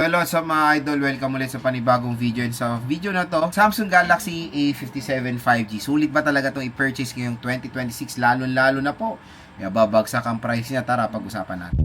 Hello sa mga idol, welcome ulit sa panibagong video. And sa video na to, Samsung Galaxy A57 5G. Sulit ba talaga itong i-purchase ngayong 2026? Lalo na po, babagsak ang price niya. Tara, pag-usapan natin.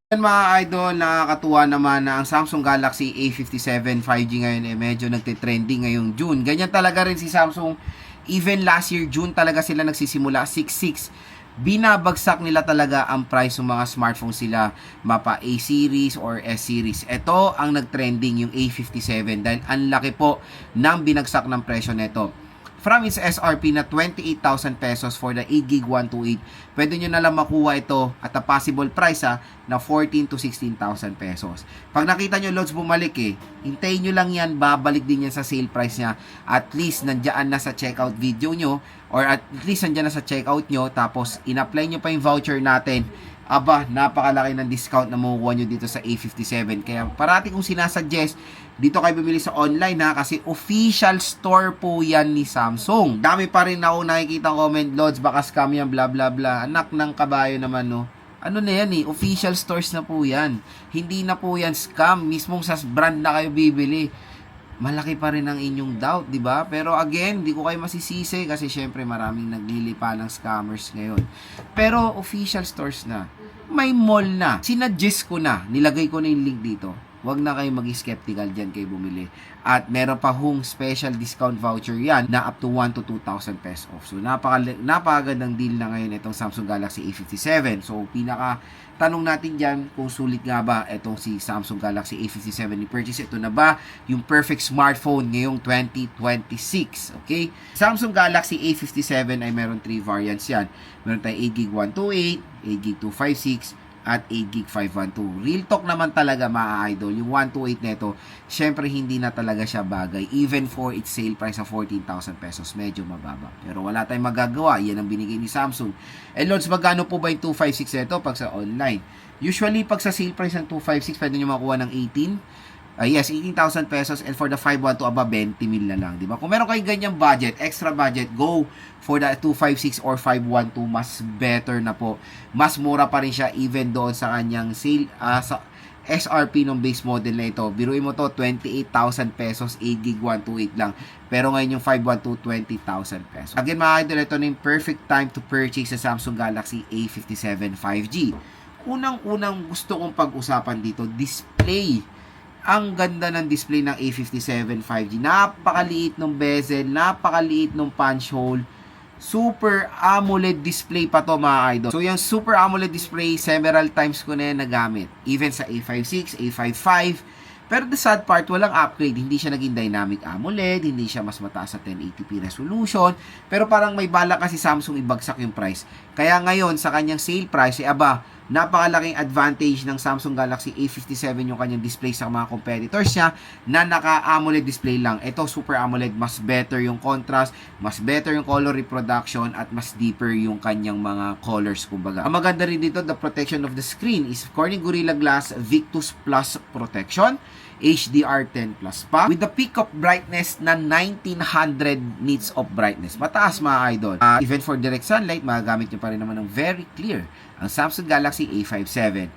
Yan mga idol, nakakatuwa naman na ang Samsung Galaxy A57 5G ngayon medyo nagte-trending ngayong June. Ganyan talaga rin si Samsung. Even last year June talaga sila nagsisimula 6.6. Binabagsak nila talaga ang price ng mga smartphone sila, mapa A series or S series. Ito ang nagtrending yung A57 dahil ang laki po ng binagsak ng presyo nito. From its SRP na 28,000 pesos for the 8GB 128, pwede nyo na lang makuha ito at a possible price na 14 to 16,000 pesos. Pag nakita nyo loads bumalik hintayin nyo lang yan, babalik din yan sa sale price niya. At least nandiyan na sa checkout video nyo or at least nandiyan na sa checkout nyo, tapos in-apply nyo pa yung voucher natin. Aba, napakalaki ng discount na makukuha nyo dito sa A57. Kaya parati kong sinasuggest, dito kayo bumili sa online kasi official store po yan ni Samsung. Dami pa rin ako nakikita comment, loads, baka scam yan, bla bla bla. Anak ng kabayo naman, no? Ano na yan official stores na po yan. Hindi na po yan scam, mismong sa brand na kayo bibili. Malaki pa rin ang inyong doubt, di ba? Pero again, di ko kayo masisisi kasi syempre maraming naglilipa ng scammers ngayon. Pero official stores na. May mall na. Sinadjust ko na. Nilagay ko na yung link dito. Huwag na kayo mag-skeptical dyan kayo bumili. At meron pa hong special discount voucher yan na up to 1 to 2,000 pesos off. So, napakagandang deal na ngayon itong Samsung Galaxy A57. So, tanong natin dyan kung sulit nga ba itong si Samsung Galaxy A57 ni purchase. Ito na ba yung perfect smartphone ngayong 2026? Okay? Samsung Galaxy A57 ay meron 3 variants yan. Meron tayong 8GB 128, 8GB 256, at 8GB 512. Real talk naman talaga mga idol. Yung 128 neto, syempre hindi na talaga siya bagay. Even for its sale price of 14,000 pesos, medyo mababa. Pero wala tayong magagawa. Yan ang binigay ni Samsung. And Lods, magkano po ba yung 256 neto pag sa online? Usually, pag sa sale price ng 256, pwede nyo makuha ng 18,000 pesos, and for the 512 above 20 mil na lang, di ba? Kung meron kayong ganyang budget, extra budget, go for the 256 or 512, mas better na po. Mas mura pa rin siya even doon sa kanyang sale sa SRP ng base model na ito. Biruin mo to, 28,000 pesos, 8GB 128 lang. Pero ngayon yung 512, 20,000 pesos. Again mga idol, ito na yung perfect time to purchase sa Samsung Galaxy A57 5G. Unang-unang gusto kong pag-usapan dito, display. Ang ganda ng display ng A57 5G. Napakaliit ng bezel, napakaliit ng punch hole. Super AMOLED display pa to mga idol. So yung Super AMOLED display, several times ko na yan nagamit. Even sa A56, A55. Pero the sad part, walang upgrade. Hindi siya naging dynamic AMOLED, hindi siya mas mataas sa 1080p resolution. Pero parang may balak kasi Samsung ibagsak yung price. Kaya ngayon, sa kanyang sale price, napakalaking advantage ng Samsung Galaxy A57 yung kanyang display sa mga competitors niya na naka-AMOLED display lang. Ito, Super AMOLED, mas better yung contrast, mas better yung color reproduction, at mas deeper yung kanyang mga colors, kumbaga. Ang maganda rin dito, the protection of the screen is Corning Gorilla Glass Victus Plus Protection, HDR10 Plus pa, with the peak of brightness na 1900 nits of brightness. Mataas mga idol. Even for direct sunlight, magagamit nyo pa rin naman ng very clear ang Samsung Galaxy A57.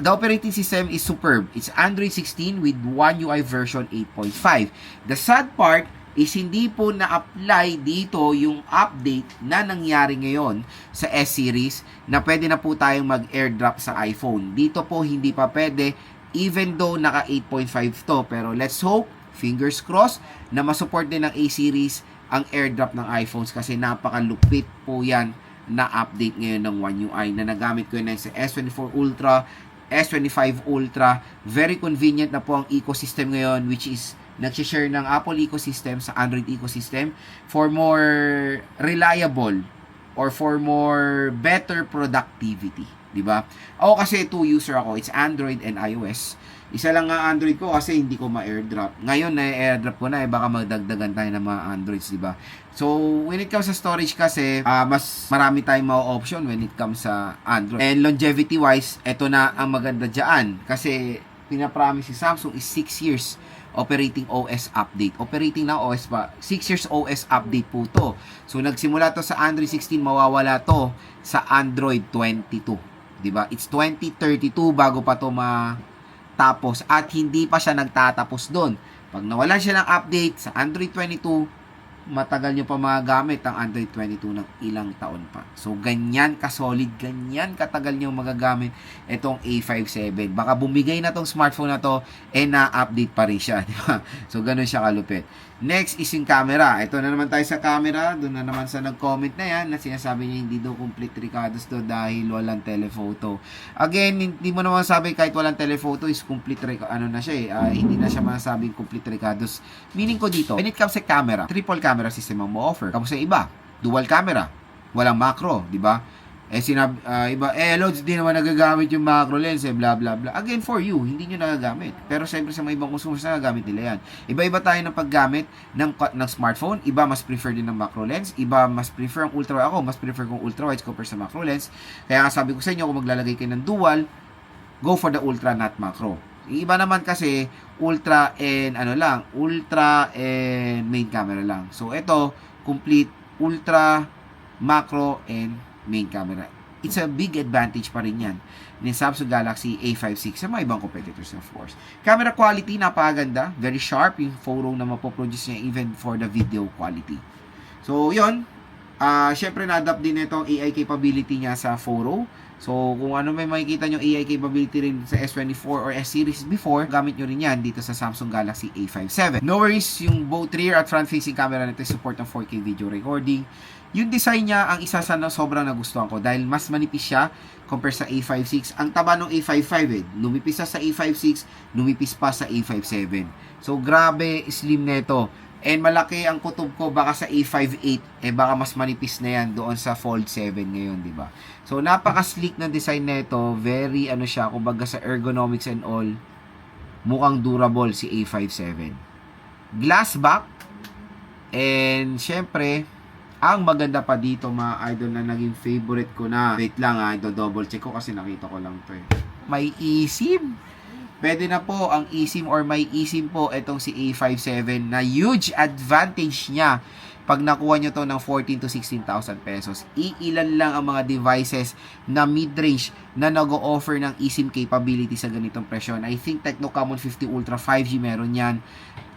The operating system is superb. It's Android 16 with One UI version 8.5. The sad part is hindi po na-apply dito yung update na nangyari ngayon sa S series na pwede na po tayong mag-airdrop sa iPhone. Dito po hindi pa pwede, even though naka 8.5 to. Pero let's hope, fingers crossed, na masupport din ng A series ang airdrop ng iPhones kasi napakalupit po yan na update ngayon ng One UI na nagamit ko yun sa S24 Ultra, S25 Ultra. Very convenient na po ang ecosystem ngayon, which is nag-share ng Apple ecosystem sa Android ecosystem for more reliable or for more better productivity. Diba? Ako kasi 2 user ako. It's Android and iOS. Isa lang nga Android ko kasi hindi ko ma-airdrop. Ngayon na-airdrop ko na, baka magdagdagan tayo ng mga Androids, diba? So, when it comes sa storage kasi, mas marami tayong mga option when it comes sa Android. And longevity-wise, eto na ang maganda dyan. Kasi, pinapromise si Samsung is 6 years operating OS update. Operating na OS pa, 6 years OS update po to. So nagsimula to sa Android 16, mawawala to sa Android 22. 'Di ba? It's 2032 bago pa to matapos at hindi pa siya nagtatapos doon. Pag nawalan siya ng update sa Android 22, matagal nyo pa magagamit ang Android 22 ng ilang taon pa. So, ganyan ka-solid, ganyan katagal nyo magagamit itong A57. Baka bumigay na tong smartphone na to, na-update pa rin siya. Di ba? So, ganun siya kalupit. Next is yung camera. Ito na naman tayo sa camera. Doon na naman sa nag-comment na yan na sinasabi niya hindi daw complete recados do dahil walang telephoto. Again, hindi mo naman sabi kahit walang telephoto is complete na siya hindi na siya masabing complete recados. Meaning ko dito, when it comes sa camera, triple camera system ang mo-offer. Kapag sa iba, dual camera, walang macro, di ba? Iba, Lods, di naman nagagamit yung macro lens, blah, blah, blah. Again, for you, hindi nyo nagagamit. Pero siyempre sa mga ibang consumers nagagamit nila yan. Iba-iba tayo ng paggamit ng smartphone. Iba mas prefer din ng macro lens. Iba mas prefer ang ultra. Ako, mas prefer kong ultra wide compare sa macro lens. Kaya nga sabi ko sa inyo, kung maglalagay kayo ng dual, go for the ultra, not macro. Iba naman kasi, ultra and ultra and main camera lang. So, ito, complete ultra, macro, and main camera. It's a big advantage pa rin yan ni Samsung Galaxy A56 sa mga ibang competitors, of course. Camera quality, napakaganda. Very sharp yung photo na mapoproduce niya even for the video quality. So, yun. Syempre, na-adapt din itong AI capability niya sa photo. So, kung ano may makikita nyo AI capability rin sa S24 or S series before, gamit nyo rin yan dito sa Samsung Galaxy A57. No worries, yung both rear at front-facing camera nito support ng 4K video recording. Yung design niya, ang isa sa sobrang nagustuhan ko dahil mas manipis siya compare sa A56. Ang taba ng A55 lumipis sa A56, lumipis pa sa A57. So, grabe, slim nito. And malaki ang kutob ko baka sa A58, baka mas manipis na yan doon sa Fold 7 ngayon, di ba? So, napaka-sleek na design nito. Very, siya, kumbaga sa ergonomics and all, mukhang durable si A57. Glass back. And, syempre, ang maganda pa dito, mga idol, na naging favorite ko na. Wait lang double check ko kasi nakita ko lang to May eSIM. Pwede na po ang eSIM or may eSIM po itong si A57 na huge advantage niya pag nakuha nyo to ng 14 to 16,000 pesos. Iilan lang ang mga devices na mid-range na nag-o-offer ng eSIM capability sa ganitong presyo. I think Tecno Camon 50 Ultra 5G meron yan.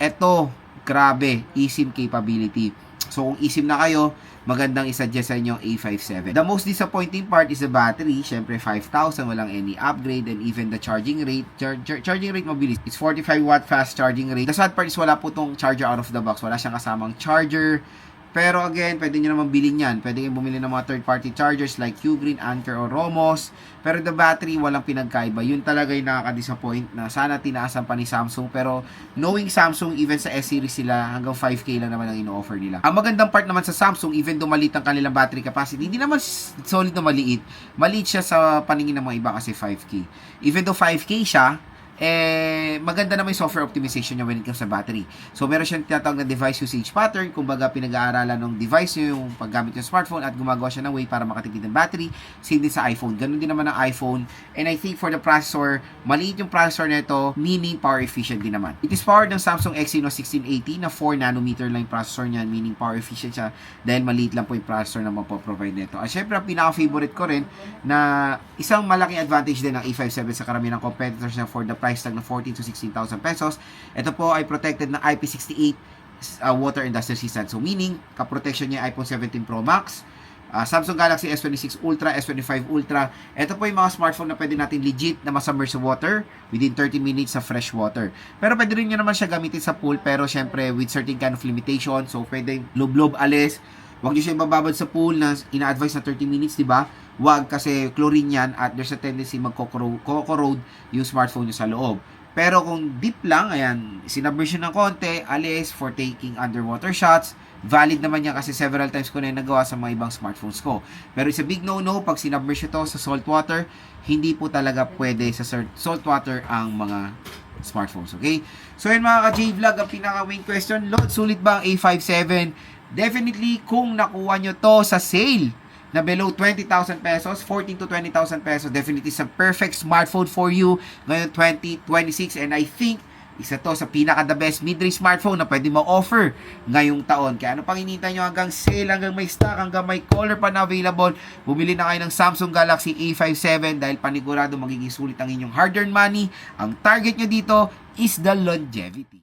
Ito, grabe, eSIM capability. So, kung eSIM na kayo, magandang isa-suggest sa inyo A57. The most disappointing part is the battery. Syempre, 5,000, walang any upgrade, and even the charging rate. Charging rate mabilis. It's 45 watt fast charging rate. The sad part is wala po tong charger out of the box. Wala siyang kasamang charger. Pero again, pwede nyo naman bilhin yan. Pwede nyo bumili ng mga third-party chargers like Qgreen, Anker, or Romos. Pero the battery, walang pinagkaiba. Yun talaga yung nakaka-disappoint na sana tinaasan pa ni Samsung. Pero knowing Samsung, even sa S-series sila, hanggang 5K lang naman ang ino-offer nila. Ang magandang part naman sa Samsung, even though maliit ang kanilang battery capacity, hindi naman solid na maliit. Maliit siya sa paningin ng mga iba kasi 5K. Even though 5K siya, maganda naman yung software optimization niya when it comes sa battery. So, meron siyang tinatawag na device usage pattern. Kumbaga, pinag-aaralan ng device nyo yung paggamit ng smartphone at gumagawa siya ng way para makatipid ng battery. Same din sa iPhone. Ganun din naman ang iPhone. And I think for the processor, maliit yung processor nito, meaning power efficient din naman. It is powered ng Samsung Exynos 1680 na 4 nanometer lang yung processor niyan, meaning power efficient siya dahil maliit lang po yung processor na mapoprovide nito. At syempre, ang pinaka-favorite ko rin na isang malaking advantage din ng A57 sa karamihan ng competitors na for the price tag na 14 to 16,000 pesos. Ito po ay protected ng IP68 water and dust resistant. So meaning, ka-protection niya iPhone 17 Pro Max, Samsung Galaxy S26 Ultra, S25 Ultra. Ito po yung mga smartphone na pwede natin legit na masubmerge sa water within 30 minutes sa fresh water. Pero pwede rin nyo naman siya gamitin sa pool, pero syempre with certain kind of limitation. So pwede lob-lob alis. Huwag nyo siya ibababad sa pool na ina-advise na 30 minutes, diba? Huwag kasi chlorine yan at there's a tendency mag-corrode yung smartphone nyo sa loob. Pero kung deep lang, ayan, sinubmerge ng konti, alis for taking underwater shots. Valid naman yan kasi several times ko na yung nagawa sa mga ibang smartphones ko. Pero it's a big no-no pag sinubmerge ito sa salt water, hindi po talaga pwede sa salt water ang mga smartphones, okay? So yun mga ka-J-Vlog, ang pinaka-main question, Lord, sulit ba ang A57? Definitely, kung nakuha nyo to sa sale na below 20,000 pesos, 14 to 20,000 pesos, definitely is a perfect smartphone for you ngayon 2026. And I think Isa to sa pinaka-the best mid-range smartphone na pwede ma-offer ngayong taon. Kaya ano pang hinihintay nyo, hanggang sale, hanggang may stock, hanggang may color pa na available, bumili na kayo ng Samsung Galaxy A57 dahil panigurado magiging sulit ang inyong hard-earned money. Ang target nyo dito is the longevity.